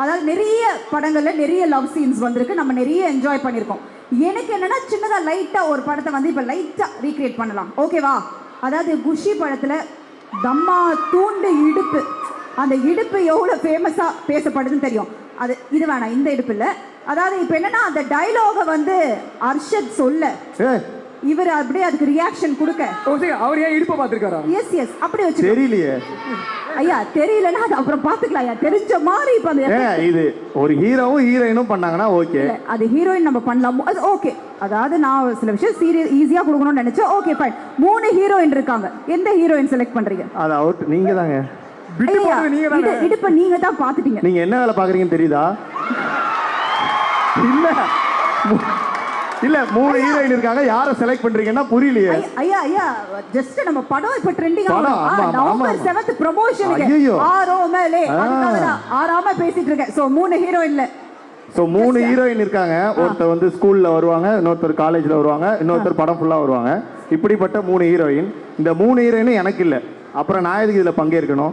அதாவது நிறைய படங்கள்ல நிறைய லவ் சீன்ஸ் வந்திருக்கு, நம்ம நிறைய என்ஜாய் பண்ணியிருக்கோம். எனக்கு என்னன்னா சின்னதா லைட்டா ஒரு படத்தை வந்து இப்போ லைட்டா ரீக்ரியேட் பண்ணலாம், ஓகேவா? அதாவது குஷி படத்துல தம்மா தூண்டு இடுப்பு, அந்த இடுப்பு எவ்வளோ ஃபேமஸாக பேசப்படுதுன்னு தெரியும். அது இது வேணாம், இந்த இடுப்பு இல்லை. அதாவது இப்போ என்னன்னா அந்த டைலாகை வந்து அர்ஷத் சொல்ல இவர் அப்படியே அதுக்கு ரியாக்ஷன் கொடுக்க அவர் ஏன் இடுப்பை பார்த்துருக்காரா? எஸ் எஸ் அப்படி வச்சு தெரியலையே ஐயா, தெரியலன்னா அது அப்புறம் பார்த்துக்கலாம் ஐயா, தெரிஞ்ச மாதிரி இப்போ அந்த இது ஒரு ஹீரோவும் ஹீரோயினும் பண்ணாங்கன்னா ஓகே, அது ஹீரோயின் நம்ம பண்ணலாம், அது ஓகே. அதாவது நான் சில விஷயம் சீரியஸ் ஈஸியாக கொடுக்கணும்னு நினைச்சேன், ஓகே ஃபைன். 3 ஹீரோயின் இருக்காங்க, எந்த ஹீரோயின் செலக்ட் பண்றீங்க? அது அவுட், நீங்க தாங்க. இடுப்ப நீங்க தான் பாத்துட்டீங்க. நீங்க என்ன வேலை பாக்குறீங்கன்னு தெரியுதா? இல்ல இல்ல 3 ஹீரோயின் இருக்காங்க, யாரை செலக்ட் பண்றீங்கன்னா புரியலையே. ஐயா ஐயா, ஜஸ்ட் நம்ம படம் இப்ப ட்ரெண்டிங் நவம்பர் 7th ப்ரமோஷனுக்கு ஆரோமலே ஆறாம பேசிட்டு இருக்கேன். சோ 3 ஹீரோயின்ல 3 ஹீரோயின் இருக்காங்க. ஒருத்தர் வந்து ஸ்கூல்ல வருவாங்க, இன்னொருத்தர் காலேஜ்ல வருவாங்க, இன்னொருத்தர் படம் ஃபுல்லா வருவாங்க. இப்படிப்பட்ட 3 ஹீரோயின். இந்த 3 ஹீரோயினும் எனக்கு இல்லை, அப்புறம் நான் எதுக்கு இதுல பங்கேற்கணும்?